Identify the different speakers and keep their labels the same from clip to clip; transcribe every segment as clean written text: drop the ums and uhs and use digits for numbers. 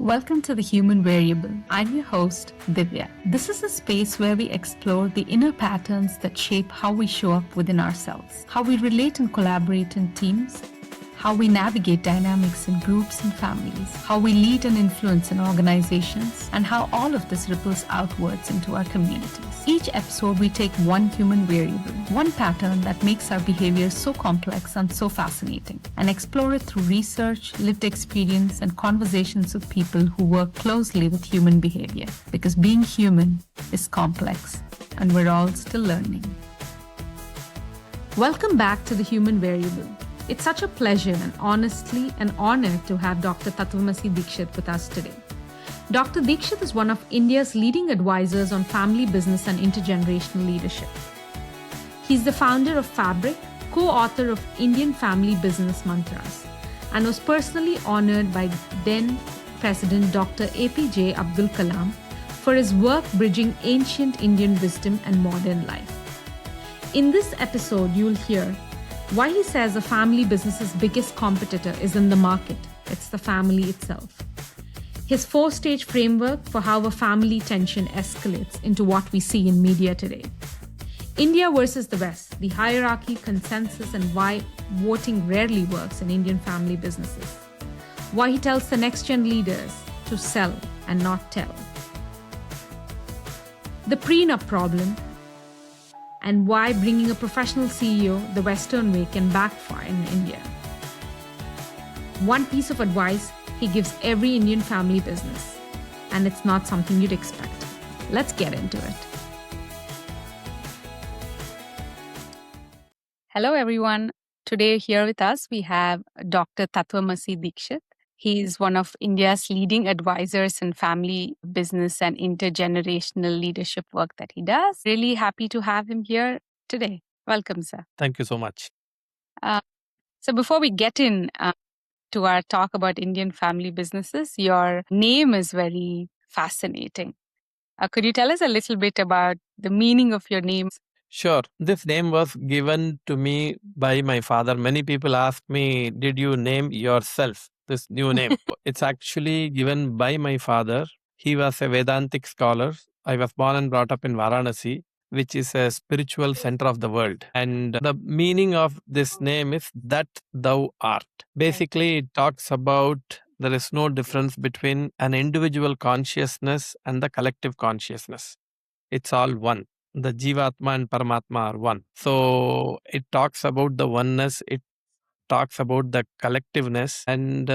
Speaker 1: Welcome to The Human Variable. I'm your host, Divya. This is a space where we explore the inner patterns that shape how we show up within ourselves, how we relate and collaborate in teams, how we navigate dynamics in groups and families, how we lead and influence in organizations, and how all of this ripples outwards into our communities. Each episode, we take one human variable, one pattern that makes our behavior so complex and so fascinating, and explore it through research, lived experience, and conversations with people who work closely with human behavior. Because being human is complex, and we're all still learning. Welcome back to The Human Variable. It's such a pleasure and honestly an honor to have Dr. Tatwamasi Dixit with us today. Dr. Dixit is one of India's leading advisors on family business and intergenerational leadership. He's the founder of Fabric, co-author of Indian Family Business Mantras, and was personally honored by then President Dr. APJ Abdul Kalam for his work bridging ancient Indian wisdom and modern life. In this episode, you'll hear why he says a family business's biggest competitor isn't the market, it's the family itself. His 4-stage framework for how a family tension escalates into what we see in media today. India versus the West, the hierarchy, consensus, and why voting rarely works in Indian family businesses. Why he tells the next-gen leaders to sell and not tell. The prenup problem, and why bringing a professional CEO the Western way can backfire in India. One piece of advice he gives every Indian family business, and it's not something you'd expect. Let's get into it. Hello, everyone. Today here with us, we have Dr. Tatwamasi Dixit. He is one of India's leading advisors in family business and intergenerational leadership work that he does. Really happy to have him here today. Welcome, sir.
Speaker 2: Thank you so much.
Speaker 1: So before we get in to our talk about Indian family businesses, your name is very fascinating. Could you tell us a little bit about the meaning of your name?
Speaker 2: Sure. This name was given to me by my father. Many people ask me, did you name yourself this new name? It's actually given by my father. He was a Vedantic scholar. I was born and brought up in Varanasi, which is a spiritual center of the world. And the meaning of this name is that thou art. Basically, it talks about there is no difference between an individual consciousness and the collective consciousness. It's all one. The Jivatma and Paramatma are one. So it talks about the oneness. It talks about the collectiveness. And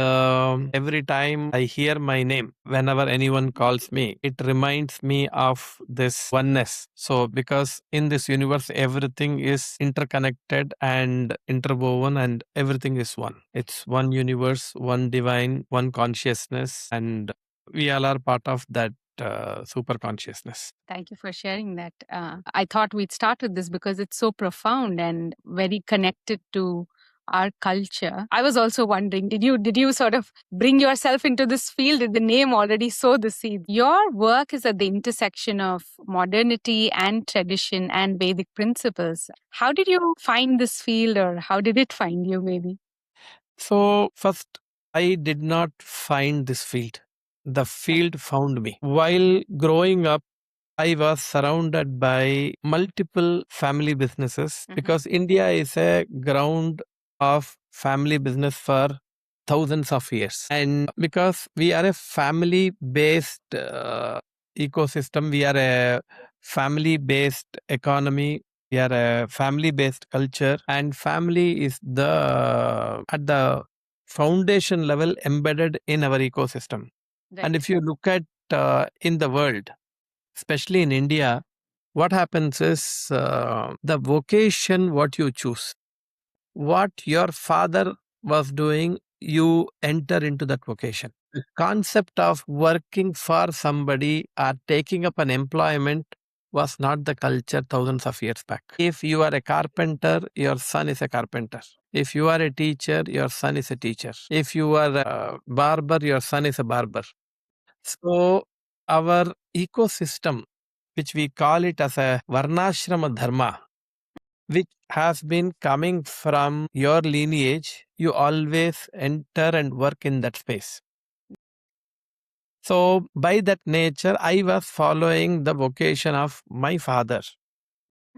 Speaker 2: every time I hear my name, whenever anyone calls me, it reminds me of this oneness. So because in this universe, everything is interconnected and interwoven and everything is one. It's one universe, one divine, one consciousness. And we all are part of that super consciousness.
Speaker 1: Thank you for sharing that. I thought we'd start with this because it's so profound and very connected to our culture. I was also wondering, did you sort of bring yourself into this field? Did the name already sow the seed? Your work is at the intersection of modernity and tradition and Vedic principles. How did you find this field, or how did it find you, maybe?
Speaker 2: So first, I did not find this field. The field found me. While growing up, I was surrounded by multiple family businesses because India is a ground of family business for thousands of years. And because we are a family-based ecosystem, we are a family-based economy, we are a family-based culture, and family is at the foundation level embedded in our ecosystem. Right. And if you look at in the world, especially in India, what happens is the vocation what you choose. What your father was doing, you enter into that vocation. The concept of working for somebody or taking up an employment was not the culture thousands of years back. If you are a carpenter, your son is a carpenter. If you are a teacher, your son is a teacher. If you are a barber, your son is a barber. So our ecosystem, which we call it as a varnashrama dharma, which has been coming from your lineage, you always enter and work in that space. So by that nature, I was following the vocation of my father.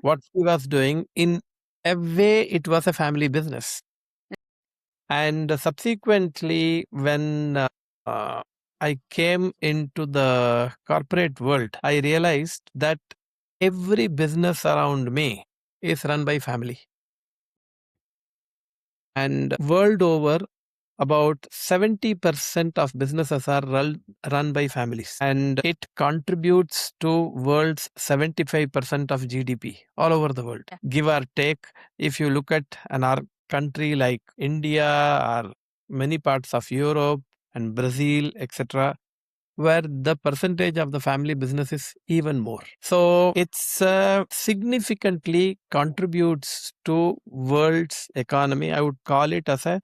Speaker 2: What he was doing, in a way, it was a family business. And subsequently, when I came into the corporate world, I realized that every business around me is run by family. And world over, about 70% of businesses are run by families, and it contributes to world's 75% of GDP all over the world. Give or take, if you look at our country like India or many parts of Europe and Brazil, etc., where the percentage of the family business is even more. So it's significantly contributes to world's economy. I would call it as a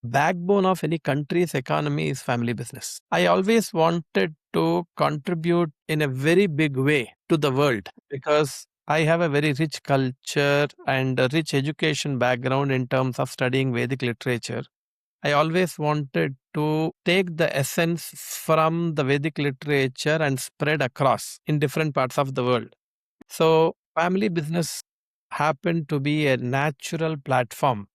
Speaker 2: backbone of any country's economy is family business. I always wanted to contribute in a very big way to the world because I have a very rich culture and a rich education background in terms of studying Vedic literature. I always wanted to take the essence from the Vedic literature and spread across in different parts of the world. So, family business happened to be a natural platform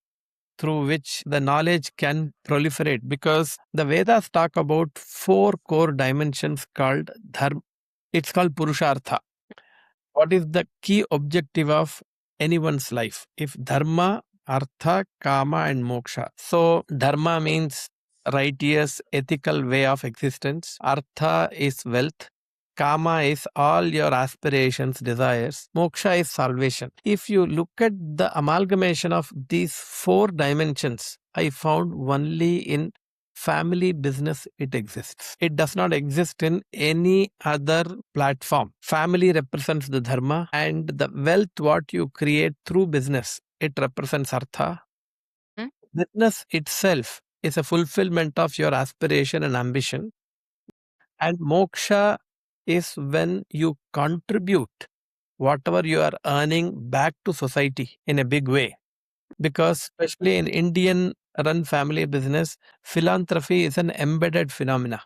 Speaker 2: through which the knowledge can proliferate because the Vedas talk about four core dimensions called dharma. It's called purushartha. What is the key objective of anyone's life? If dharma, artha, kama, and moksha. So, dharma means righteous, ethical way of existence. Artha is wealth. Kama is all your aspirations, desires. Moksha is salvation. If you look at the amalgamation of these four dimensions, I found only in family business it exists. It does not exist in any other platform. Family represents the dharma, and the wealth what you create through business, it represents artha. Business itself is a fulfillment of your aspiration and ambition. And moksha is when you contribute whatever you are earning back to society in a big way. Because especially in Indian run family business, philanthropy is an embedded phenomena.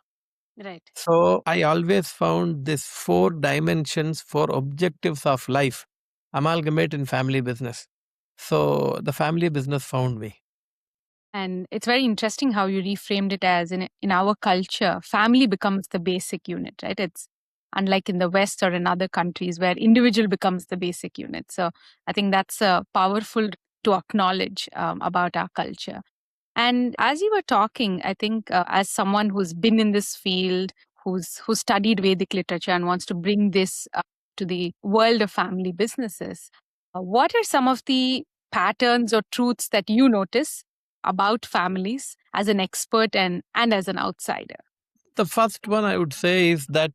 Speaker 3: Right.
Speaker 2: So I always found these four dimensions, four objectives of life amalgamate in family business. So the family business found me.
Speaker 3: And it's very interesting how you reframed it as in our culture, family becomes the basic unit, right? It's unlike in the West or in other countries where individual becomes the basic unit. So I think that's powerful to acknowledge about our culture. And as you were talking, I think as someone who's been in this field, who studied Vedic literature and wants to bring this to the world of family businesses, what are some of the patterns or truths that you notice about families as an expert and as an outsider?
Speaker 2: The first one I would say is that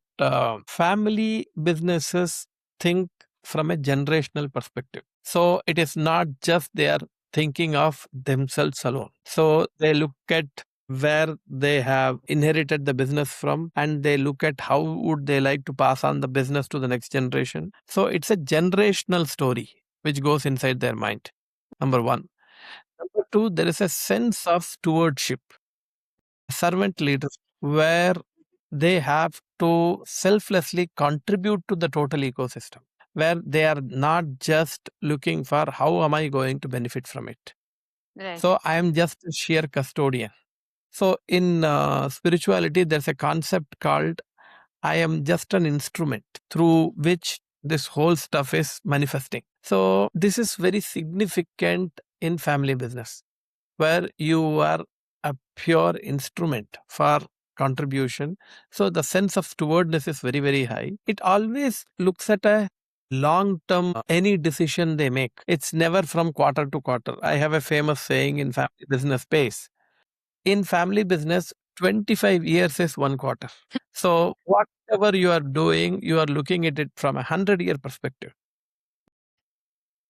Speaker 2: family businesses think from a generational perspective. So it is not just they are thinking of themselves alone. So they look at where they have inherited the business from, and they look at how would they like to pass on the business to the next generation. So it's a generational story which goes inside their mind. Number one. Number two, there is a sense of stewardship, servant leaders, where they have to selflessly contribute to the total ecosystem, where they are not just looking for how am I going to benefit from it.
Speaker 3: Right.
Speaker 2: So I am just a sheer custodian. So in spirituality, there's a concept called I am just an instrument through which this whole stuff is manifesting. So this is very significant in family business, where you are a pure instrument for contribution. So the sense of stewardness is very, very high. It always looks at a long term, any decision they make. It's never from quarter to quarter. I have a famous saying in family business space. In family business, 25 years is one quarter. So whatever you are doing, you are looking at it from 100-year perspective.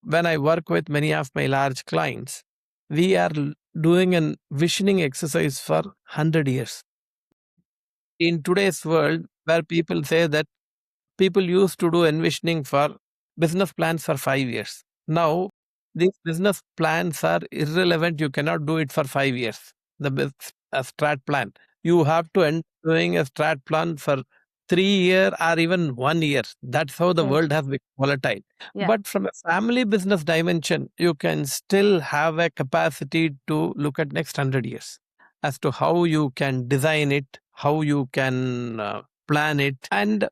Speaker 2: When I work with many of my large clients, we are doing a visioning exercise for 100 years. In today's world, where people say that people used to do envisioning for business plans for 5 years. Now, these business plans are irrelevant. You cannot do it for 5 years. The strat plan. You have to end doing a strat plan for 3 years or even 1 year. That's how the
Speaker 3: Right.
Speaker 2: world has become volatile.
Speaker 3: Yeah.
Speaker 2: But from a family business dimension, you can still have a capacity to look at next 100 years as to how you can design it, how you can plan it. And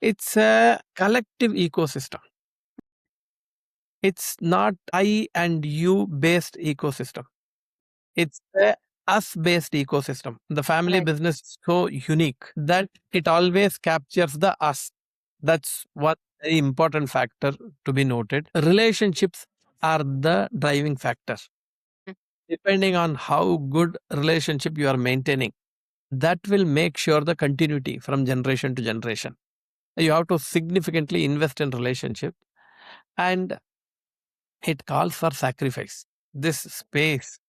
Speaker 2: it's a collective ecosystem. It's not I and you based ecosystem. It's a us based ecosystem. The family
Speaker 3: Right.
Speaker 2: business is so unique that it always captures the us. That's one very important factor to be noted. Relationships are the driving factor.
Speaker 3: Mm.
Speaker 2: Depending on how good relationship you are maintaining, that will make sure the continuity from generation to generation. You have to significantly invest in relationship, and it calls for sacrifice. This space,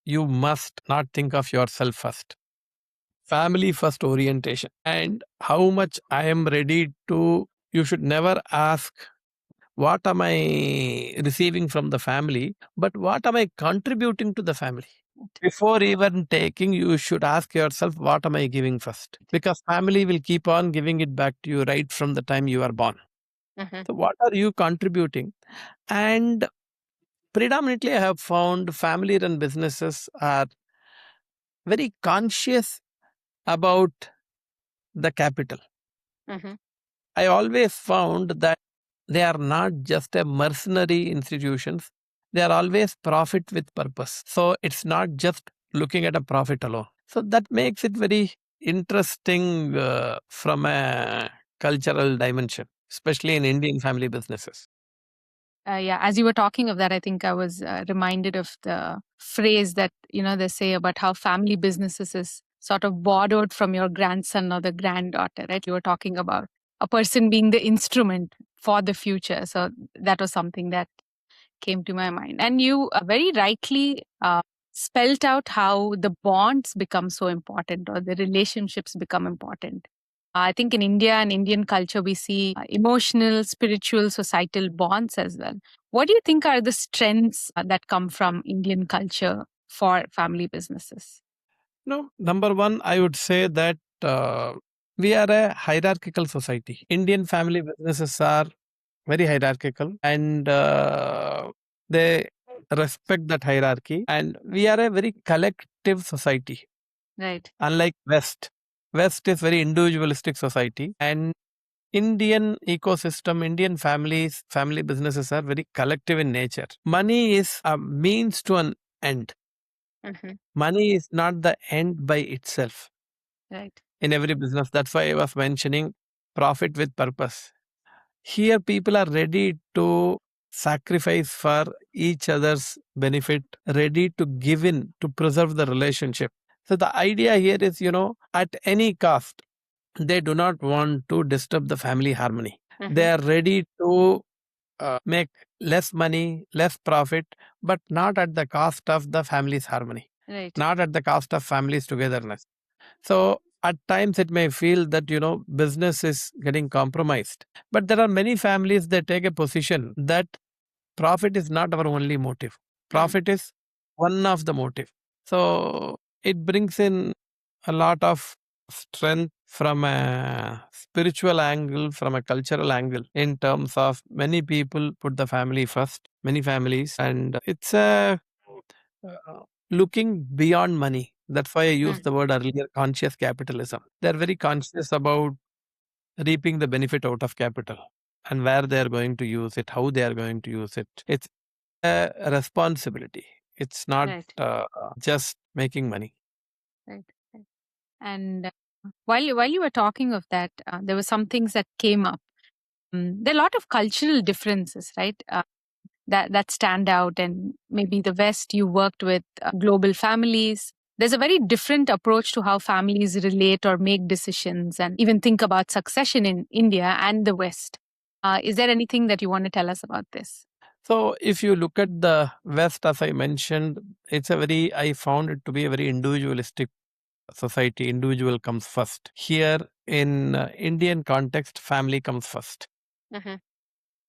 Speaker 2: you must not think of yourself first. Family first orientation. And how much I am ready to, you should never ask, what am I receiving from the family, but what am I contributing to the family? Before even taking, you should ask yourself, what am I giving first? Because family will keep on giving it back to you right from the time you are born.
Speaker 3: Mhm.
Speaker 2: So, what are you contributing? And predominantly, I have found family run businesses are very conscious about the capital.
Speaker 3: Mhm.
Speaker 2: I always found that they are not just a mercenary institutions, they are always profit with purpose. So it's not just looking at a profit alone. So that makes it very interesting from a cultural dimension, especially in Indian family businesses.
Speaker 3: Yeah, as you were talking of that, I think I was reminded of the phrase that they say about how family businesses is sort of borrowed from your grandson or the granddaughter, right? You were talking about a person being the instrument for the future. So that was something that came to my mind. And you very rightly spelt out how the bonds become so important or the relationships become important. I think in India and Indian culture, we see emotional, spiritual, societal bonds as well. What do you think are the strengths that come from Indian culture for family businesses?
Speaker 2: No, number one, I would say that we are a hierarchical society. Indian family businesses are very hierarchical, and they respect that hierarchy, and we are a very collective society,
Speaker 3: Right.
Speaker 2: unlike West is very individualistic society, and Indian ecosystem, Indian family businesses are very collective in nature. Money is a means to an end.
Speaker 3: Mhm.
Speaker 2: Money is not the end by itself
Speaker 3: Right.
Speaker 2: in every business. That's why I was mentioning profit with purpose. Here, people are ready to sacrifice for each other's benefit, ready to give in to preserve the relationship. So, the idea here is, at any cost, they do not want to disturb the family harmony. They
Speaker 3: Mhm.
Speaker 2: are ready to make less money, less profit, but not at the cost of the family's harmony,
Speaker 3: Right.
Speaker 2: not at the cost of family's togetherness. So at times it may feel that business is getting compromised, but there are many families that take a position that profit is not our only motive.
Speaker 3: Mm.
Speaker 2: Profit is one of the motive. So it brings in a lot of strength from a spiritual angle, from a cultural angle, in terms of many people put the family first, many families, and it's a looking beyond money. That's why I used
Speaker 3: Mm.
Speaker 2: the word earlier, conscious capitalism. They're very conscious about reaping the benefit out of capital and where they are going to use it, how they are going to use it. It's a responsibility. It's not
Speaker 3: Right.
Speaker 2: just making money.
Speaker 3: Right. Right. And while you were talking of that, there were some things that came up. There are a lot of cultural differences, right? That stand out, and maybe the West, you worked with global families. There's a very different approach to how families relate or make decisions and even think about succession in India and the West. Is there anything that you want to tell us about this?
Speaker 2: So if you look at the West, as I mentioned, I found it to be a very individualistic society. Individual comes first. Here in Indian context, family comes first.
Speaker 3: Mhm.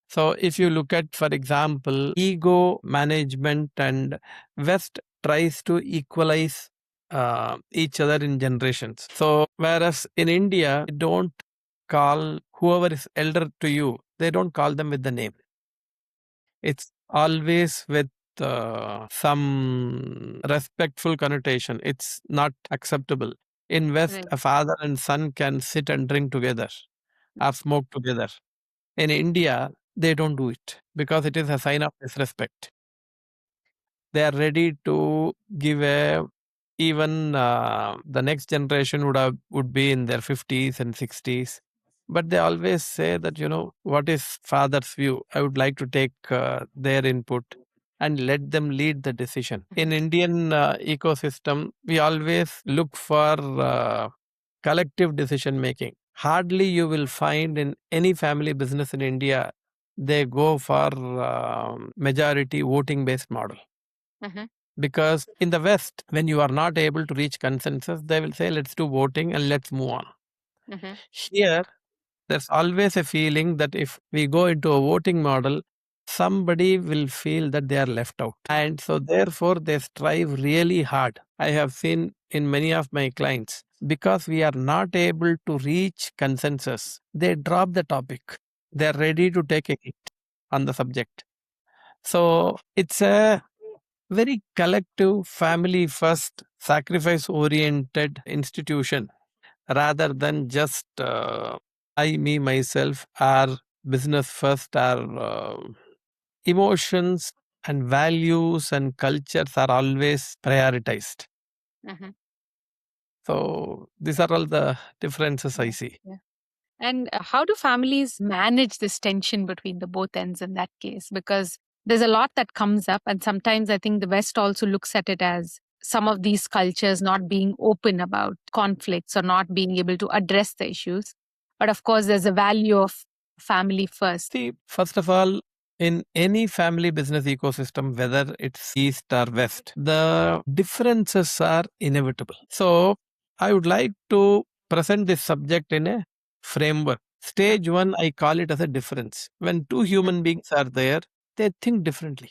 Speaker 2: So if you look at, for example, ego management, and West tries to equalize each other in generations. So whereas in India, you don't call whoever is elder to you, they don't call them with the name. It's always with some respectful connotation. It's not acceptable. In West,
Speaker 3: Right.
Speaker 2: a father and son can sit and drink together or smoke together. In India, they don't do it because it is a sign of disrespect. They are ready to give a even the next generation would be in their 50s and 60s, but they always say that, what is father's view? I would like to take their input and let them lead the decision. In Indian ecosystem, we always look for collective decision making. Hardly you will find in any family business in India they go for majority voting based model.
Speaker 3: Mhm.
Speaker 2: Because in the West, when you are not able to reach consensus, they will say, let's do voting and let's move on.
Speaker 3: Mhm.
Speaker 2: Here, there's always a feeling that if we go into a voting model, somebody will feel that they are left out. And so, therefore, they strive really hard. I have seen in many of my clients, because we are not able to reach consensus, they drop the topic. They're ready to take a hit on the subject. So, it's a very collective, family first, sacrifice oriented institution rather than just I, me, myself, or business first, or emotions and values and cultures are always prioritized.
Speaker 3: Mhm.
Speaker 2: So, these are all the differences I
Speaker 3: Yeah.
Speaker 2: see.
Speaker 3: Yeah. And how do families manage this tension between the both ends in that case? Because there's a lot that comes up, and sometimes I think the West also looks at it as some of these cultures not being open about conflicts or not being able to address the issues. But of course, there's a value of family first.
Speaker 2: See, first of all, in any family business ecosystem, whether it's East or West, the differences are inevitable. So, I would like to present this subject in a framework. Stage one, I call it as a difference. When two human beings are there, they think differently.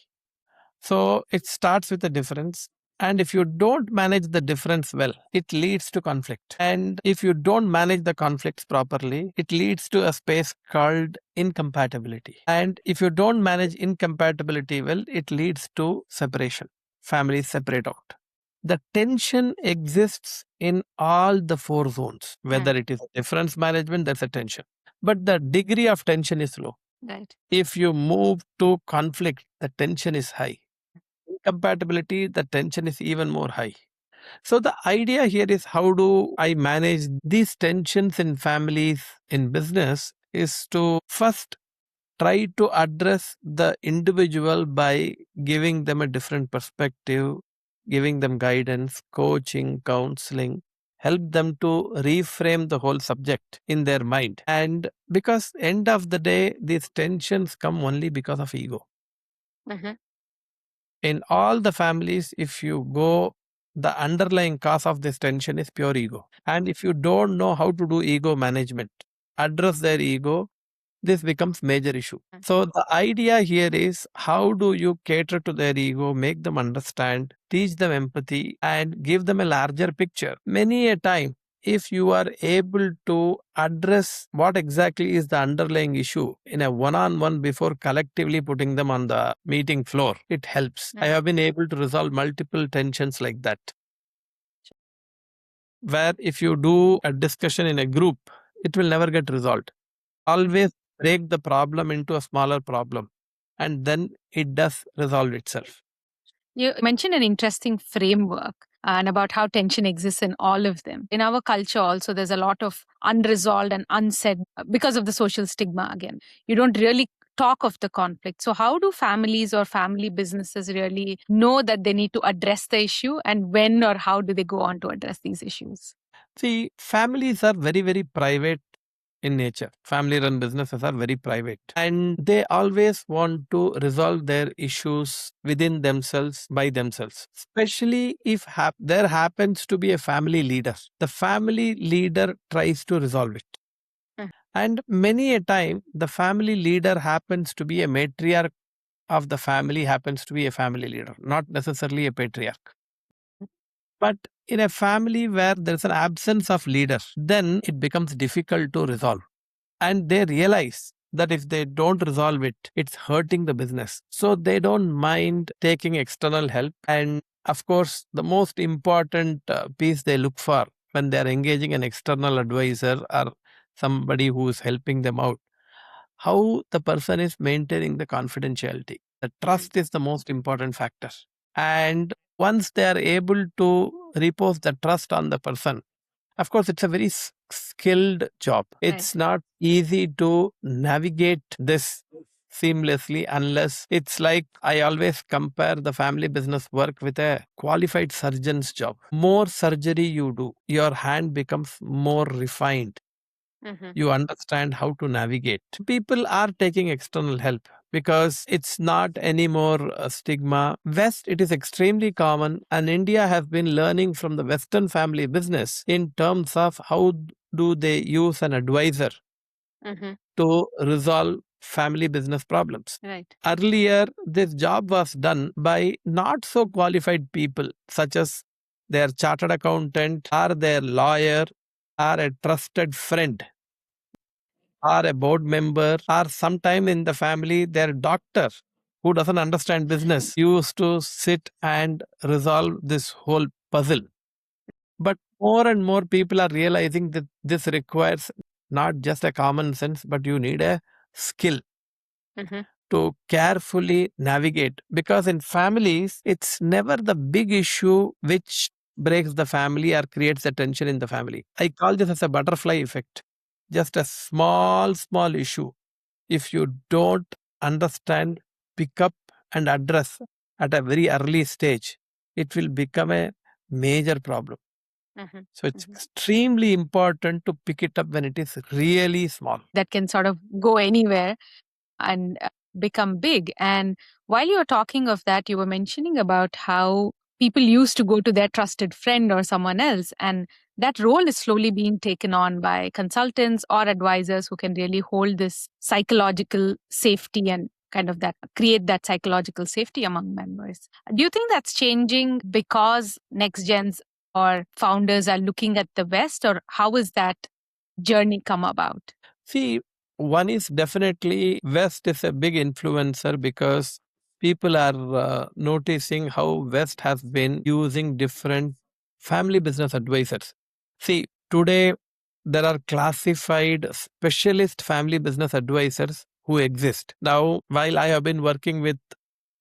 Speaker 2: So it starts with a difference. And if you don't manage the difference well, it leads to conflict. And if you don't manage the conflicts properly, it leads to a space called incompatibility. And if you don't manage incompatibility well, it leads to separation. Families separate out. The tension exists in all the four zones. Whether it is difference management, there's a tension. But the degree of tension is low.
Speaker 3: Right.
Speaker 2: If you move to conflict, the tension is high. Incompatibility, the tension is even more high. So the idea here is, how do I manage these tensions in families, in business, is to first try to address the individual by giving them a different perspective, giving them guidance, coaching, counseling, help them to reframe the whole subject in their mind. And because end of the day, these tensions come only because of ego.
Speaker 3: Mhm.
Speaker 2: In all the families, if you go, the underlying cause of this tension is pure ego. And if you don't know how to do ego management, address their ego, this becomes major issue. So the idea here is, how do you cater to their ego, make them understand, teach them empathy, and give them a larger picture. Many a time, if you are able to address what exactly is the underlying issue in a one-on-one before collectively putting them on the meeting floor, it helps. I have been able to resolve multiple tensions like that. Where if you do a discussion in a group, it will never get resolved. Always break the problem into a smaller problem, and then it does resolve itself.
Speaker 3: You mentioned an interesting framework and about how tension exists in all of them. In our culture, also, there's a lot of unresolved and unsaid because of the social stigma again. You don't really talk of the conflict. So, how do families or family businesses really know that they need to address the issue, and when or how do they go on to address these issues?
Speaker 2: See, families are very, very private in nature. Family run businesses are very private, and they always want to resolve their issues within themselves, by themselves. Especially if there happens to be a family leader. The family leader tries to resolve it. And many a time, the family leader happens to be a matriarch of the family, happens to be a family leader, not necessarily a patriarch. But in a family where there's an absence of leader, then it becomes difficult to resolve. And they realize that if they don't resolve it, it's hurting the business. So they don't mind taking external help. And of course, the most important piece they look for when they're engaging an external advisor or somebody who is helping them out, how the person is maintaining the confidentiality. The trust is the most important factor. And once they are able to repose the trust on the person, of course, it's a very skilled job. It's not easy to navigate this seamlessly unless it's like I always compare the family business work with a qualified surgeon's job. More surgery you do, your hand becomes more refined. You understand how to navigate. People are taking external help because it's not anymore a stigma. West, it is extremely common, and India has been learning from the Western family business in terms of how do they use an advisor to resolve family business problems.
Speaker 3: Right.
Speaker 2: Earlier, this job was done by not so qualified people, such as their chartered accountant or their lawyer or a trusted friend or a board member or sometime in the family their doctor who doesn't understand business used to sit and resolve this whole puzzle. But more and more people are realizing that this requires not just a common sense, but you need a skill to carefully navigate. Because in families, it's never the big issue which breaks the family or creates a tension in the family. I call this as a butterfly effect. Just a small issue. If you don't understand, pick up and address at a very early stage, it will become a major problem. So it's extremely important to pick it up when it is really small.
Speaker 3: That can sort of go anywhere and become big. And while you were talking of that, you were mentioning about how people used to go to their trusted friend or someone else. And that role is slowly being taken on by consultants or advisors who can really hold this psychological safety and kind of that create that psychological safety among members. Do you think that's changing because next gens or founders are looking at the West, or how is that journey come about?
Speaker 2: See, one is definitely West is a big influencer because people are noticing how West has been using different family business advisors. See, today there are classified specialist family business advisors who exist. Now, while I have been working with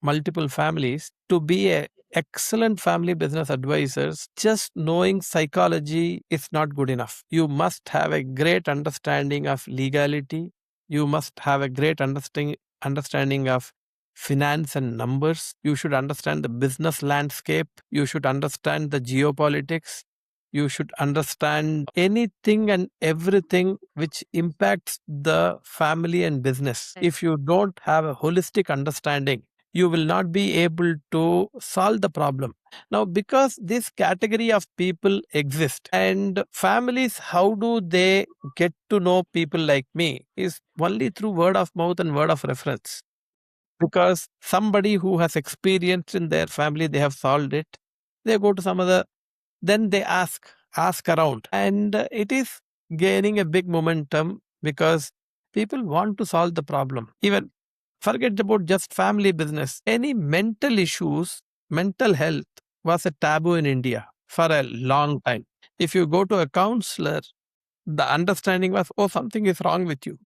Speaker 2: multiple families, to be a excellent family business advisors, just knowing psychology is not good enough. You must have a great understanding of legality. You must have a great understanding of finance and numbers. You should understand the business landscape. You should understand the geopolitics. You should understand anything and everything which impacts the family and business. If you don't have a holistic understanding, you will not be able to solve the problem. Now, because this category of people exist and families, how do they get to know people like me is only through word of mouth and word of reference. Because somebody who has experienced in their family, they have solved it. They go to some other, then they ask around. And it is gaining a big momentum because people want to solve the problem. Even forget about just family business. Any mental issues, mental health was a taboo in India for a long time. If you go to a counselor, the understanding was, oh, something is wrong with you.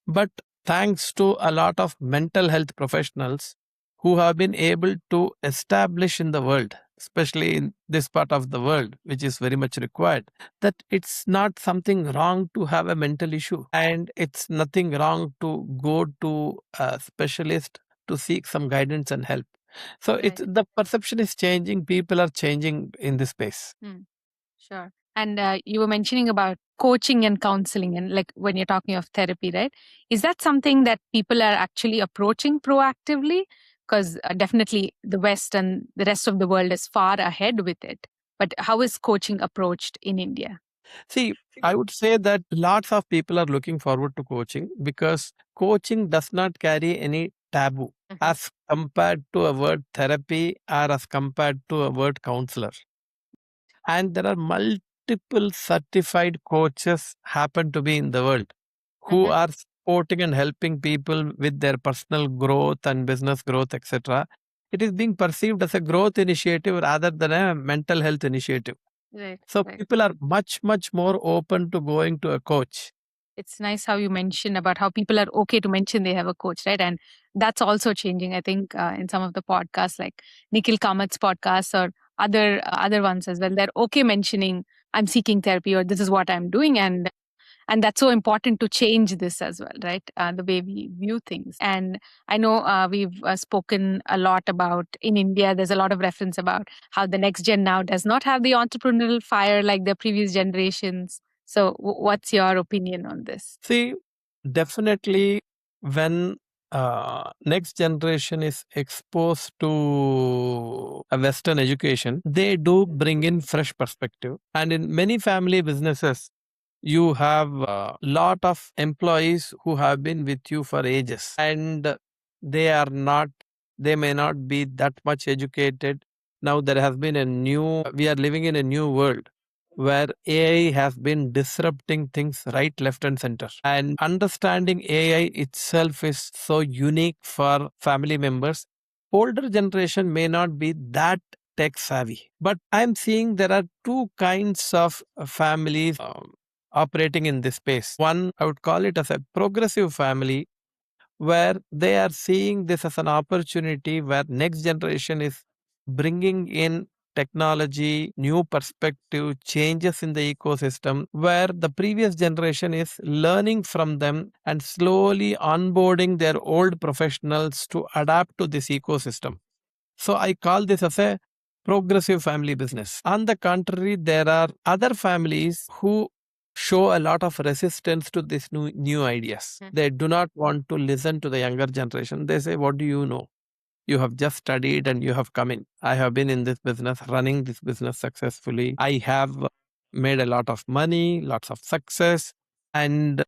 Speaker 2: But thanks to a lot of mental health professionals who have been able to establish in the world, especially in this part of the world, which is very much required, that it's not something wrong to have a mental issue and it's nothing wrong to go to a specialist to seek some guidance and help. So it's the perception is changing. People are changing in this space.
Speaker 3: Sure. And you were mentioning about coaching and counseling, and like when you're talking of therapy, right? Is that something that people are actually approaching proactively? Because definitely the West and the rest of the world is far ahead with it. But how is coaching approached in India?
Speaker 2: See, I would say that lots of people are looking forward to coaching because coaching does not carry any taboo as compared to a word therapy or as compared to a word counselor. And there are multiple certified coaches happen to be in the world who are supporting and helping people with their personal growth and business growth, etc. It is being perceived as a growth initiative rather than a mental health initiative.
Speaker 3: Right.
Speaker 2: So
Speaker 3: Right.
Speaker 2: people are much, much more open to going to a coach.
Speaker 3: It's nice how you mention about how people are okay to mention they have a coach, right? And that's also changing, I think, in some of the podcasts like Nikhil Kamat's podcasts or other ones as well. They're okay mentioning I'm seeking therapy or this is what I'm doing, and that's so important to change this as well, right? The way we view things. And I know we've spoken a lot about in India. There's a lot of reference about how the next gen now does not have the entrepreneurial fire like the previous generations. So, what's your opinion on this?
Speaker 2: See, definitely when next generation is exposed to a Western education, they do bring in fresh perspective. And in many family businesses, you have a lot of employees who have been with you for ages and they are not, they may not be that much educated. Now there has been we are living in a new world where AI has been disrupting things right, left, and center. And understanding AI itself is so unique for family members. Older generation may not be that tech savvy, but I'm seeing there are two kinds of families operating in this space. One, I would call it as a progressive family where they are seeing this as an opportunity where next generation is bringing in technology, new perspective, changes in the ecosystem, where the previous generation is learning from them and slowly onboarding their old professionals to adapt to this ecosystem. So I call this as a progressive family business. On the contrary, there are other families who show a lot of resistance to these new ideas. They do not want to listen to the younger generation. They say, what do you know? You have just studied and you have come in. I have been in this business, running this business successfully. I have made a lot of money, lots of success. And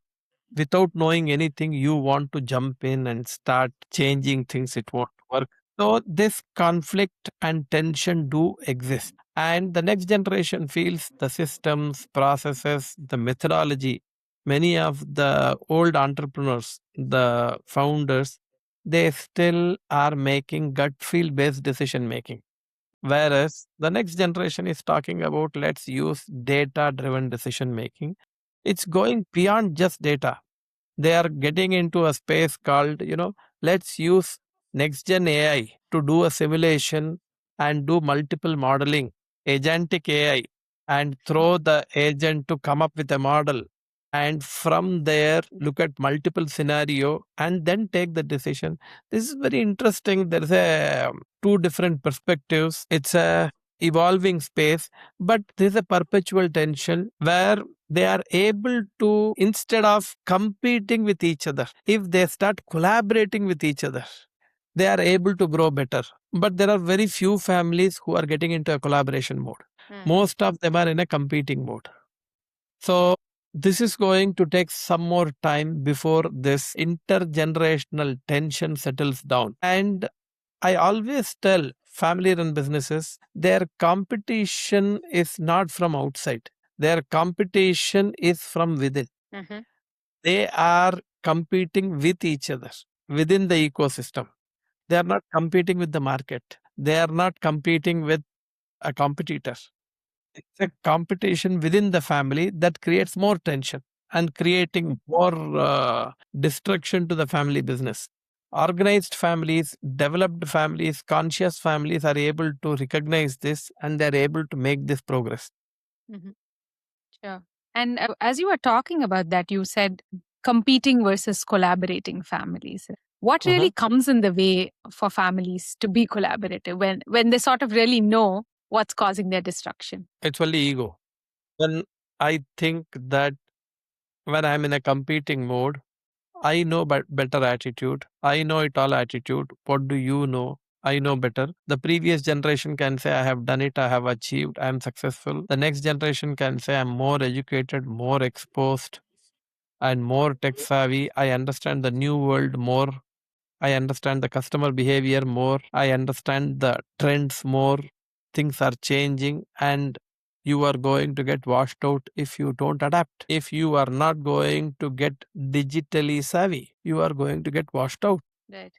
Speaker 2: without knowing anything, you want to jump in and start changing things. It won't work. So this conflict and tension do exist. And the next generation feels the systems, processes, the methodology. Many of the old entrepreneurs, the founders, they still are making gut feel based decision making. Whereas the next generation is talking about let's use data driven decision making. It's going beyond just data. They are getting into a space called, let's use next gen AI to do a simulation and do multiple modeling, agentic AI, and throw the agent to come up with a model. And from there, look at multiple scenario and then take the decision. This is very interesting. There's two different perspectives. It's a evolving space, but there's a perpetual tension where they are able to, instead of competing with each other, if they start collaborating with each other, they are able to grow better. But there are very few families who are getting into a collaboration mode. Most of them are in a competing mode. So this is going to take some more time before this intergenerational tension settles down. And I always tell family run businesses, their competition is not from outside. Their competition is from within. They are competing with each other within the ecosystem. They are not competing with the market. They are not competing with a competitor. It's a competition within the family that creates more tension and creating more destruction to the family business. Organized families, developed families, conscious families are able to recognize this and they're able to make this progress.
Speaker 3: Sure. And as you were talking about that, you said competing versus collaborating families. What really comes in the way for families to be collaborative when they sort of really know what's causing their destruction?
Speaker 2: It's only ego. When I think that when I'm in a competing mode, I know better attitude. I know it all attitude. What do you know? I know better. The previous generation can say, I have done it, I have achieved, I am successful. The next generation can say, I'm more educated, more exposed, and more tech savvy. I understand the new world more. I understand the customer behavior more. I understand the trends more. Things are changing. And you are going to get washed out if you don't adapt. If you are not going to get digitally savvy, you are going to get washed out.
Speaker 3: Right.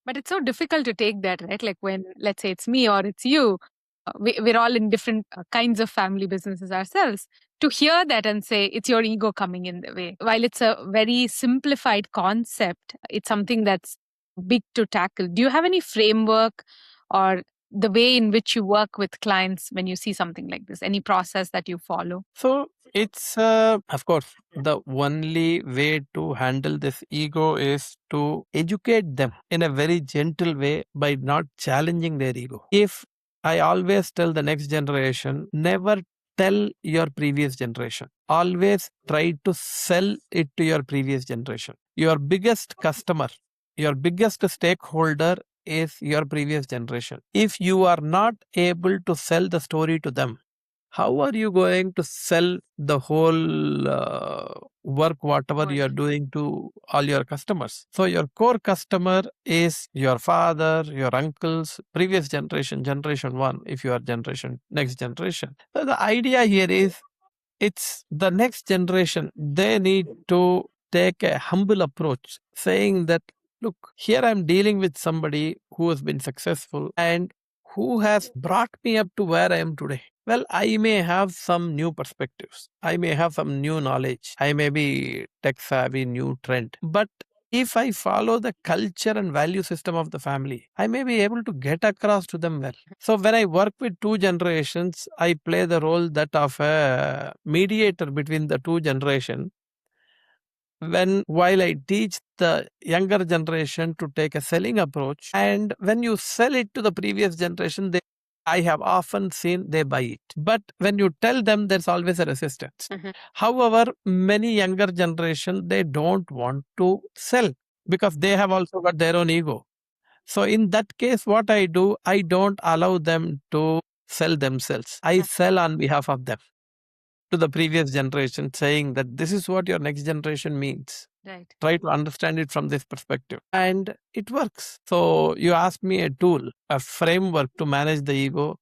Speaker 3: But it's so difficult to take that, right? Like when, let's say it's me or it's you, we're all in different kinds of family businesses ourselves. To hear that and say it's your ego coming in the way, while it's a very simplified concept, it's something that's big to tackle. Do you have any framework or the way in which you work with clients when you see something like this? Any process that you follow?
Speaker 2: So it's, of course, the only way to handle this ego is to educate them in a very gentle way by not challenging their ego. If I always tell the next generation, never tell your previous generation. Always try to sell it to your previous generation. Your biggest customer, your biggest stakeholder is your previous generation. If you are not able to sell the story to them, how are you going to sell the whole work, whatever you are doing, to all your customers? So your core customer is your father, your uncles, previous generation, generation one, if you are generation, next generation. So the idea here is, it's the next generation. They need to take a humble approach, saying that, look, here I'm dealing with somebody who has been successful and who has brought me up to where I am today. Well, I may have some new perspectives. I may have some new knowledge. I may be tech savvy, new trend. But if I follow the culture and value system of the family, I may be able to get across to them well. So when I work with two generations, I play the role that of a mediator between the two generations. While I teach the younger generation to take a selling approach, and when you sell it to the previous generation, I have often seen they buy it. But when you tell them, there's always a resistance. However, many younger generation, they don't want to sell because they have also got their own ego. So in that case, what I do, I don't allow them to sell themselves. I sell on behalf of them to the previous generation, saying that this is what your next generation means.
Speaker 3: Right.
Speaker 2: Try to understand it from this perspective. And it works. So you asked me a tool, a framework to manage the ego.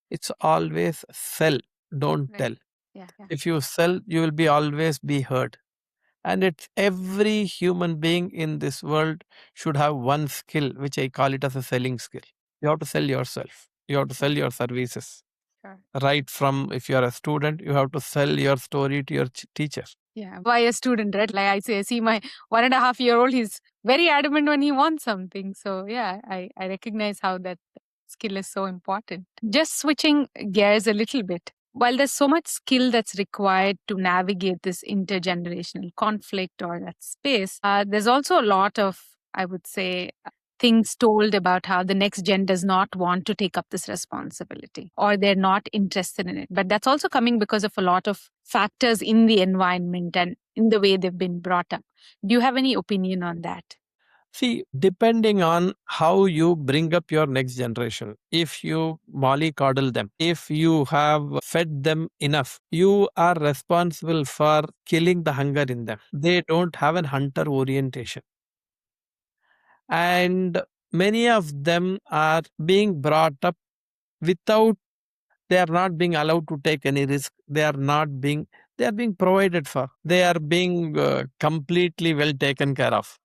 Speaker 2: It's always sell, don't tell.
Speaker 3: Yeah.
Speaker 2: If you sell, you will be always be heard. And it's every human being in this world should have one skill, which I call it as a selling skill. You have to sell yourself. You have to sell your services.
Speaker 3: Sure.
Speaker 2: Right from, if you are a student, you have to sell your story to your teacher.
Speaker 3: Yeah. Why a student, right? Like I see my 1.5-year-old, he's very adamant when he wants something. So yeah, I recognize how that skill is so important. Just switching gears a little bit. While there's so much skill that's required to navigate this intergenerational conflict or that space, there's also a lot of, I would say, things told about how the next gen does not want to take up this responsibility or they're not interested in it. But that's also coming because of a lot of factors in the environment and in the way they've been brought up. Do you have any opinion on that?
Speaker 2: See, depending on how you bring up your next generation, if you mollycoddle them, if you have fed them enough, you are responsible for killing the hunger in them. They don't have an hunter orientation. And many of them are being brought up without, they are not being allowed to take any risk. They are being provided for. They are being completely well taken care of.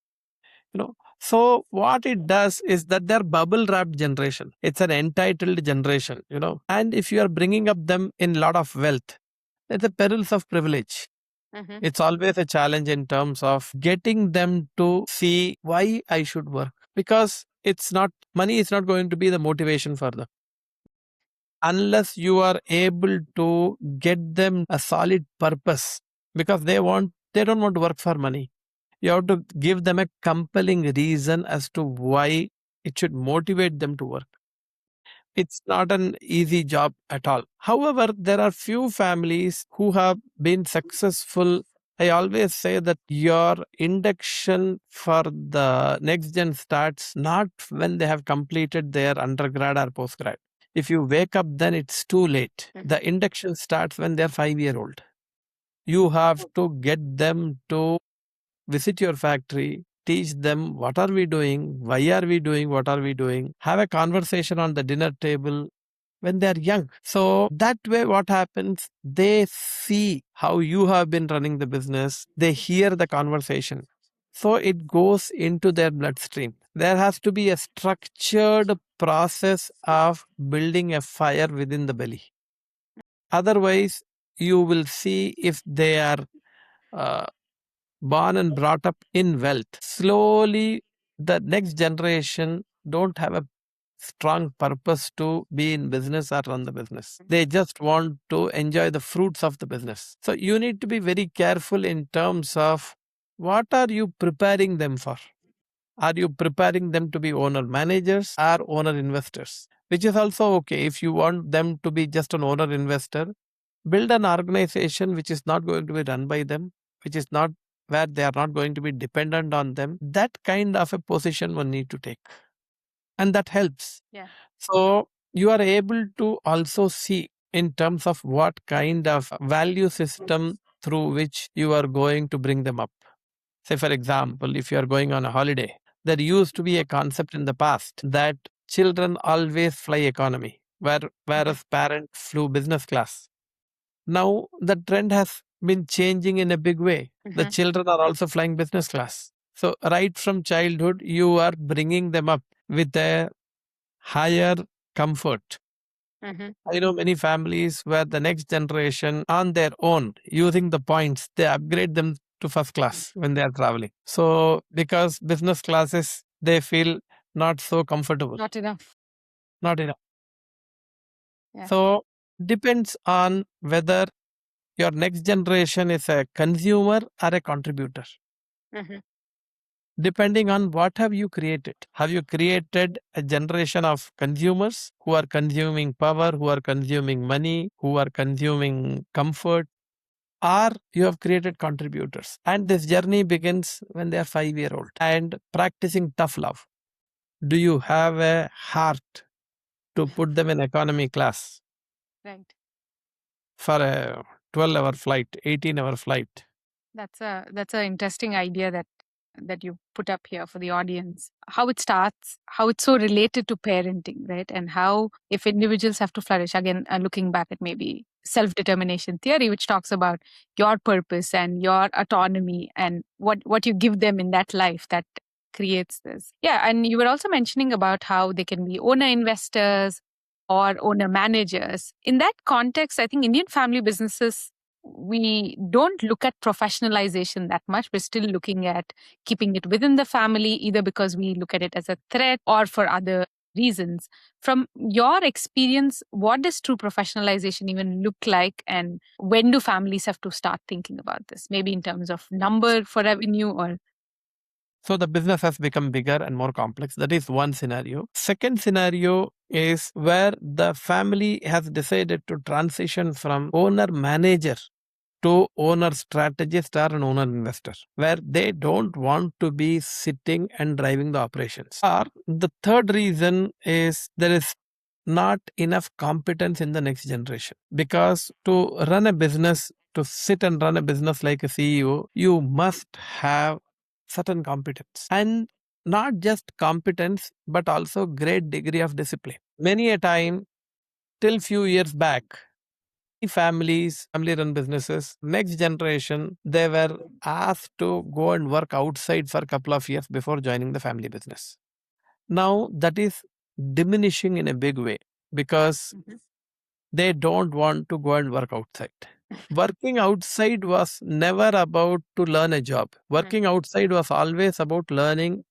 Speaker 2: So what it does is that they're bubble wrapped generation. It's an entitled generation, and if you are bringing up them in a lot of wealth, it's the perils of privilege. It's always a challenge in terms of getting them to see why I should work, because money is not going to be the motivation for them. Unless you are able to get them a solid purpose, because they don't want to work for money. You have to give them a compelling reason as to why it should motivate them to work. It's not an easy job at all. However, there are few families who have been successful. I always say that your induction for the next gen starts not when they have completed their undergrad or postgrad. If you wake up, then it's too late. The induction starts when they're 5-year-old. You have to get them to visit your factory, teach them what are we doing, why are we doing, what are we doing, have a conversation on the dinner table. when they are young. So that way what happens, they see how you have been running the business, they hear the conversation. So it goes into their bloodstream. There has to be a structured process of building a fire within the belly. Otherwise, you will see if they are uh, born and brought up in wealth, slowly the next generation don't have a strong purpose to be in business or run the business. They just want to enjoy the fruits of the business. So you need to be very careful in terms of what are you preparing them for? Are you preparing them to be owner managers or owner investors? Which is also okay. If you want them to be just an owner investor, build an organization which is not going to be run by them, which is not where they are not going to be dependent on them. That kind of a position one need to take. And that helps.
Speaker 3: Yeah.
Speaker 2: So you are able to also see in terms of what kind of value system through which you are going to bring them up. Say, for example, if you are going on a holiday, there used to be a concept in the past that children always fly economy, whereas parents flew business class. Now the trend has been changing in a big way. The children are also flying business class. So right from childhood, you are bringing them up with a higher comfort. I know many families where the next generation on their own, using the points, they upgrade them to first class when they are traveling. So because business classes, they feel not so comfortable.
Speaker 3: Not enough.
Speaker 2: Not enough.
Speaker 3: Yeah.
Speaker 2: So depends on whether your next generation is a consumer or a contributor. Depending on what have you created. Have you created a generation of consumers who are consuming power, who are consuming money, who are consuming comfort, or you have created contributors? And this journey begins when they are 5 years old and practicing tough love. Do you have a heart to put them in economy class?
Speaker 3: Right.
Speaker 2: For a 12-hour flight, 18-hour flight.
Speaker 3: That's an interesting idea that you put up here for the audience. How it starts, how it's so related to parenting, right? And how if individuals have to flourish, again, looking back at maybe self-determination theory, which talks about your purpose and your autonomy and what you give them in that life that creates this. Yeah, and you were also mentioning about how they can be owner investors or owner managers. In that context, I think Indian family businesses, we don't look at professionalization that much. We're still looking at keeping it within the family, either because we look at it as a threat or for other reasons. From your experience, what does true professionalization even look like? And when do families have to start thinking about this? Maybe in terms of number for revenue or.
Speaker 2: So the business has become bigger and more complex. That is one scenario. Second scenario is where the family has decided to transition from owner manager to owner strategist or an owner investor, where they don't want to be sitting and driving the operations. Or the third reason is there is not enough competence in the next generation. Because to run a business, to sit and run a business like a CEO, you must have certain competence. And not just competence, but also great degree of discipline. Many a time, till few years back, families, family run businesses, next generation, they were asked to go and work outside for a couple of years before joining the family business. Now that is diminishing in a big way because they don't want to go and work outside. Working outside was never about to learn a job. Working outside was always about learning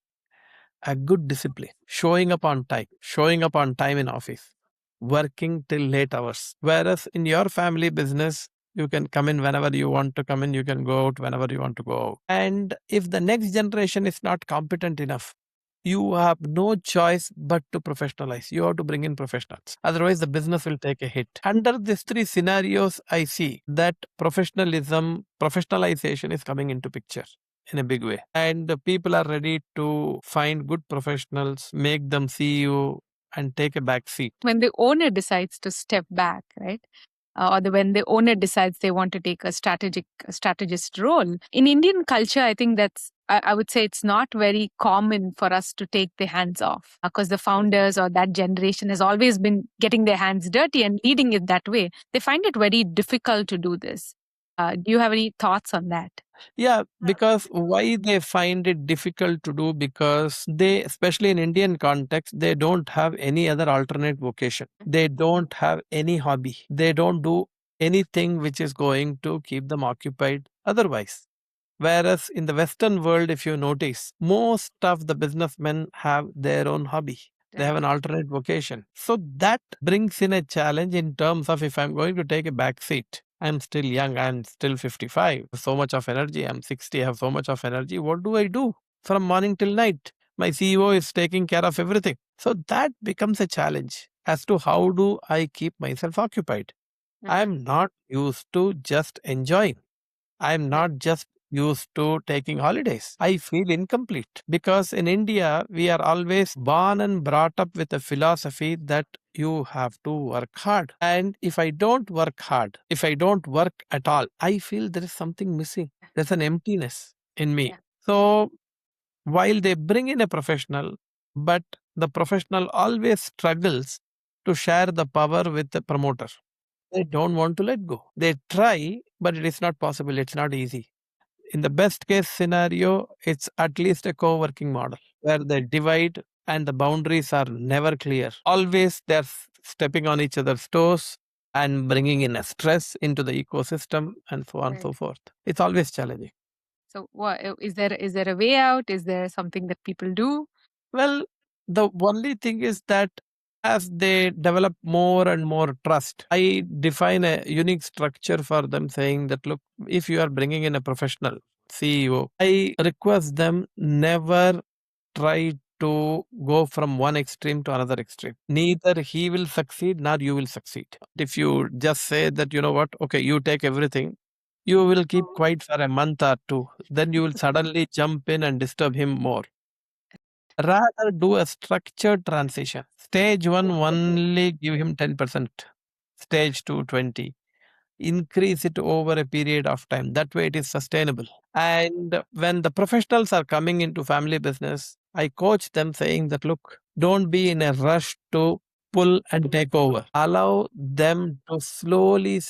Speaker 2: a good discipline, showing up on time in office, working till late hours. Whereas in your family business, you can come in whenever you want to come in, you can go out whenever you want to go out. And if the next generation is not competent enough, you have no choice but to professionalize. You have to bring in professionals. Otherwise, the business will take a hit. Under these three scenarios, I see that professionalization is coming into picture in a big way. And the people are ready to find good professionals, make them CEO and take a back seat.
Speaker 3: When the owner decides to step back, right? when the owner decides they want to take a strategist role. In Indian culture, I think I would say it's not very common for us to take the hands off, because the founders or that generation has always been getting their hands dirty and leading it that way. They find it very difficult to do this. Do you have any thoughts on that?
Speaker 2: Yeah, because why they find it difficult to do, because they, especially in Indian context, they don't have any other alternate vocation. They don't have any hobby. They don't do anything which is going to keep them occupied otherwise. Whereas in the Western world, if you notice, most of the businessmen have their own hobby. They have an alternate vocation. So that brings in a challenge in terms of, if I'm going to take a back seat, I'm still young, I'm still 55, so much of energy, I'm 60, I have so much of energy. What do I do from morning till night? My CEO is taking care of everything. So that becomes a challenge as to how do I keep myself occupied. I'm not used to just enjoying. I'm not just used to taking holidays. I feel incomplete because in India, we are always born and brought up with a philosophy that you have to work hard. And if I don't work hard, if I don't work at all, I feel there is something missing. There's an emptiness in me.
Speaker 3: Yeah.
Speaker 2: So while they bring in a professional, but the professional always struggles to share the power with the promoter. They don't want to let go. They try, but it is not possible. It's not easy. In the best case scenario, it's at least a co-working model where the divide and the boundaries are never clear. Always they're stepping on each other's toes and bringing in a stress into the ecosystem and so on and so forth. It's always challenging.
Speaker 3: So, is there a way out? Is there something that people do?
Speaker 2: Well, the only thing is that as they develop more and more trust, I define a unique structure for them, saying that, look, if you are bringing in a professional CEO, I request them never try to go from one extreme to another extreme. Neither he will succeed nor you will succeed. If you just say that, you know what, okay, you take everything, you will keep quiet for a month or two. Then you will suddenly jump in and disturb him more. Rather do a structured transition. Stage 1 only give him 10%. Stage 2 20. Increase it over a period of time. That way it is sustainable. And when the professionals are coming into family business, I coach them saying that, look, don't be in a rush to pull and take over. Allow them to slowly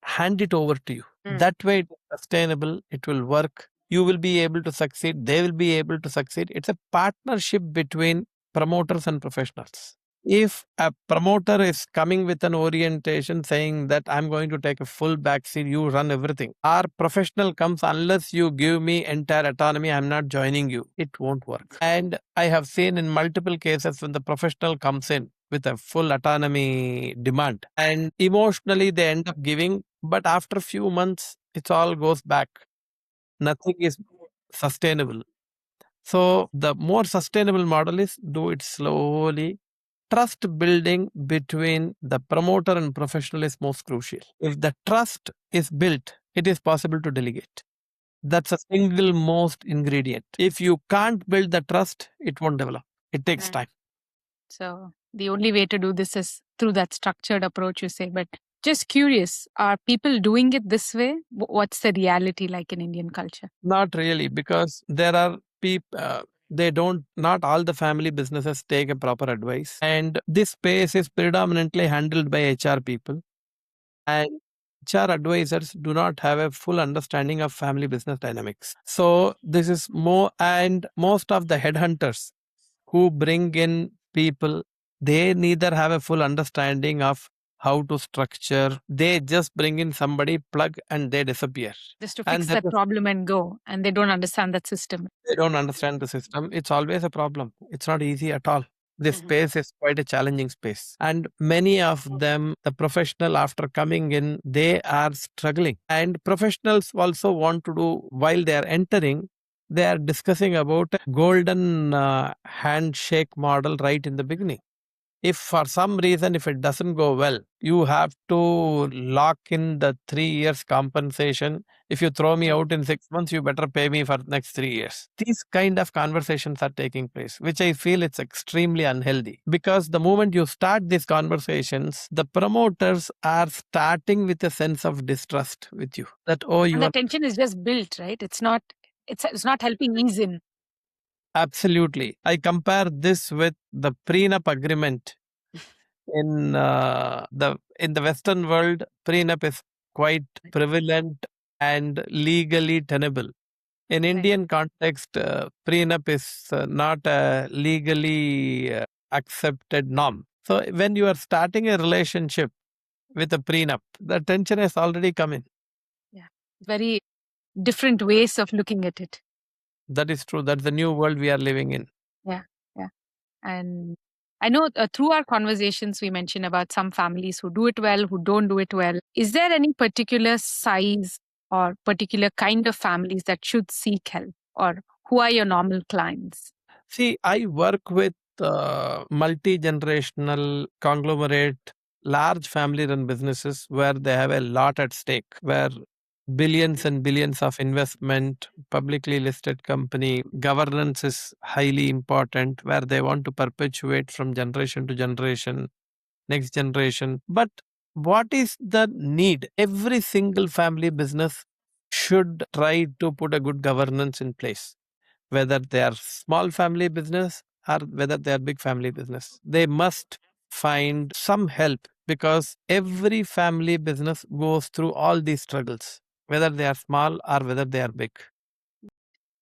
Speaker 2: hand it over to you. That way it is sustainable, it will work. You will be able to succeed, they will be able to succeed. It's a partnership between promoters and professionals. If a promoter is coming with an orientation saying that I'm going to take a full backseat, you run everything. Our professional comes, unless you give me entire autonomy, I'm not joining you. It won't work. And I have seen in multiple cases when the professional comes in with a full autonomy demand and emotionally they end up giving, but after a few months, it all goes back. Nothing is sustainable. So the more sustainable model is do it slowly. Trust building between the promoter and professional is most crucial. If the trust is built, it is possible to delegate. That's a single most ingredient. If you can't build the trust, it won't develop. It takes time.
Speaker 3: So the only way to do this is through that structured approach, you say. But just curious, are people doing it this way? What's the reality like in Indian culture?
Speaker 2: Not really, because there are people, not all the family businesses take a proper advice. And this space is predominantly handled by HR people. And HR advisors do not have a full understanding of family business dynamics. So this is more, and most of the headhunters who bring in people, they neither have a full understanding of how to structure. They just bring in somebody, plug, and they disappear.
Speaker 3: Just to fix that problem and go. And they don't understand that system.
Speaker 2: They don't understand the system. It's always a problem. It's not easy at all. This space is quite a challenging space. And many of them, the professional, after coming in, they are struggling. And professionals also want to do, while they are entering, they are discussing about a golden handshake model right in the beginning. If for some reason, if it doesn't go well, you have to lock in the 3 years compensation. If you throw me out in 6 months, you better pay me for next 3 years. These kind of conversations are taking place, which I feel it's extremely unhealthy, because the moment you start these conversations, the promoters are starting with a sense of distrust with you, that, oh, you
Speaker 3: And the
Speaker 2: are
Speaker 3: tension is just built, right? It's not helping ease in.
Speaker 2: absolutely. I compare this with the prenup agreement in the Western world. Prenup is quite prevalent and legally tenable. In Indian context, prenup is not a legally accepted norm. So when you are starting a relationship with a prenup, the tension has already come in.
Speaker 3: Yeah. Very different ways of looking at it.
Speaker 2: That is true. That's the new world we are living in.
Speaker 3: Yeah. Yeah. And I know through our conversations, we mentioned about some families who do it well, who don't do it well. Is there any particular size or particular kind of families that should seek help? Or who are your normal clients?
Speaker 2: See, I work with multi-generational conglomerate, large family-run businesses where they have a lot at stake, where billions and billions of investment, publicly listed company, governance is highly important, where they want to perpetuate from generation to generation, next generation. But what is the need? Every single family business should try to put a good governance in place, whether they are small family business or whether they are big family business. They must find some help, because every family business goes through all these struggles, whether they are small or whether they are big.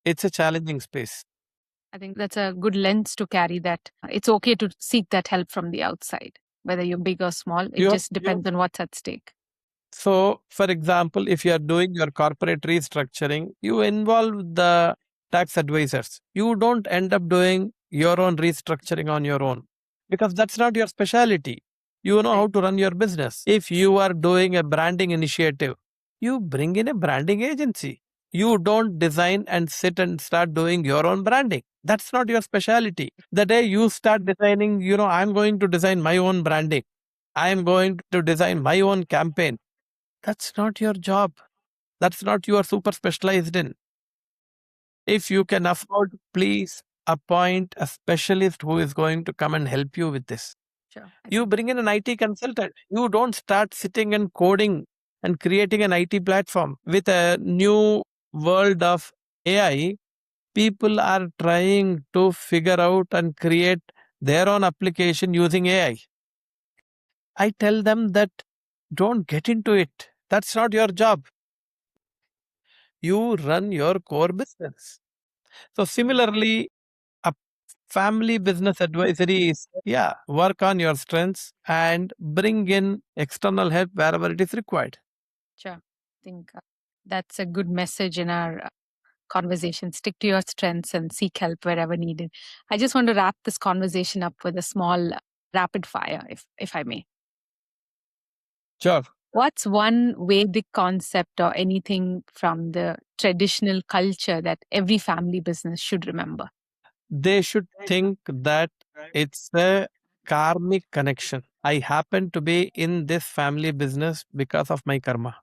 Speaker 2: It's a challenging space.
Speaker 3: I think that's a good lens to carry, that it's okay to seek that help from the outside, whether you're big or small. It
Speaker 2: You
Speaker 3: just depends on what's at stake.
Speaker 2: So, for example, if you are doing your corporate restructuring, you involve the tax advisors. You don't end up doing your own restructuring on your own, because that's not your specialty. You know how to run your business. If you are doing a branding initiative, you bring in a branding agency. You don't design and sit and start doing your own branding. That's not your specialty. The day you start designing, I'm going to design my own branding, I am going to design my own campaign, that's not your job. That's not you are super specialized in. If you can afford, please appoint a specialist who is going to come and help you with this.
Speaker 3: Sure.
Speaker 2: You bring in an IT consultant. You don't start sitting and coding and creating an IT platform. With a new world of AI, people are trying to figure out and create their own application using AI. I tell them that don't get into it. That's not your job. You run your core business. So similarly, a family business advisory is, work on your strengths and bring in external help wherever it is required.
Speaker 3: Sure. I think that's a good message in our conversation. Stick to your strengths and seek help wherever needed. I just want to wrap this conversation up with a small rapid fire, if I may.
Speaker 2: Sure.
Speaker 3: What's one Vedic concept or anything from the traditional culture that every family business should remember?
Speaker 2: They should think that it's a karmic connection. I happen to be in this family business because of my karma.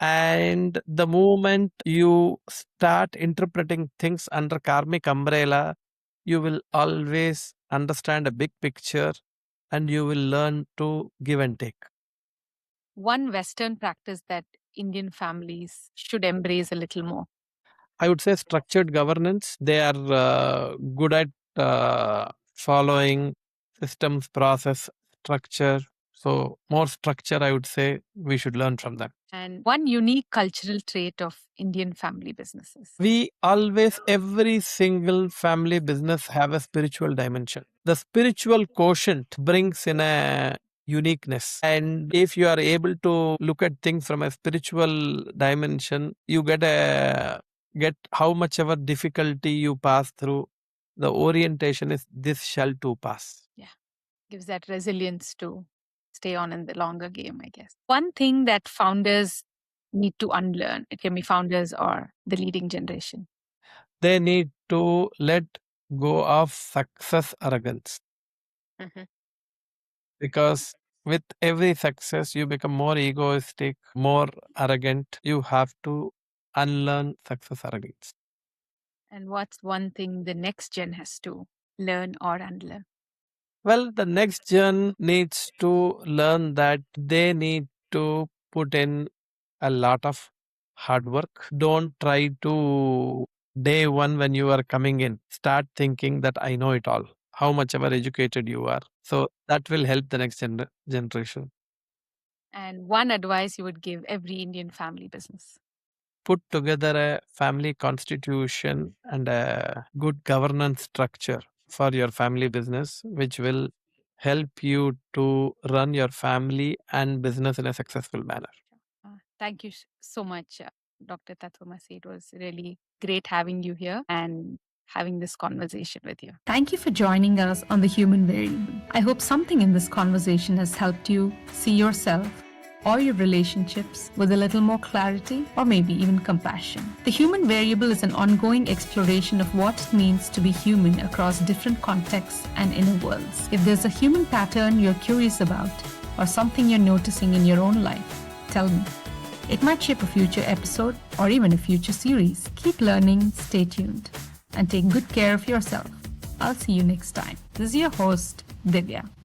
Speaker 2: And the moment you start interpreting things under karmic umbrella, you will always understand a big picture and you will learn to give and take.
Speaker 3: One Western practice that Indian families should embrace a little more.
Speaker 2: I would say structured governance. They are good at following systems, process, structure. So more structure, I would say we should learn from them.
Speaker 3: And one unique cultural trait of Indian family businesses.
Speaker 2: We always, every single family business have a spiritual dimension. The spiritual quotient brings in a uniqueness. And if you are able to look at things from a spiritual dimension, you get how much ever difficulty you pass through, the orientation is this shall too pass.
Speaker 3: Yeah. Gives that resilience to stay on in the longer game, I guess. One thing that founders need to unlearn, it can be founders or the leading generation.
Speaker 2: They need to let go of success arrogance. because with every success, you become more egoistic, more arrogant. You have to unlearn success arrogance.
Speaker 3: And what's one thing the next gen has to learn or unlearn?
Speaker 2: Well, the next gen needs to learn that they need to put in a lot of hard work. Don't try to day one when you are coming in, start thinking that I know it all, how much ever educated you are. So that will help the next generation.
Speaker 3: And one advice you would give every Indian family business?
Speaker 2: Put together a family constitution and a good governance structure for your family business, which will help you to run your family and business in a successful manner.
Speaker 3: Thank you so much, Dr. Tatwamasi. It was really great having you here and having this conversation with you.
Speaker 1: Thank you for joining us on The Human Variable. I hope something in this conversation has helped you see yourself or your relationships with a little more clarity or maybe even compassion. The Human Variable is an ongoing exploration of what it means to be human across different contexts and inner worlds. If there's a human pattern you're curious about or something you're noticing in your own life, tell me. It might shape a future episode or even a future series. Keep learning, stay tuned, and take good care of yourself. I'll see you next time. This is your host, Divya.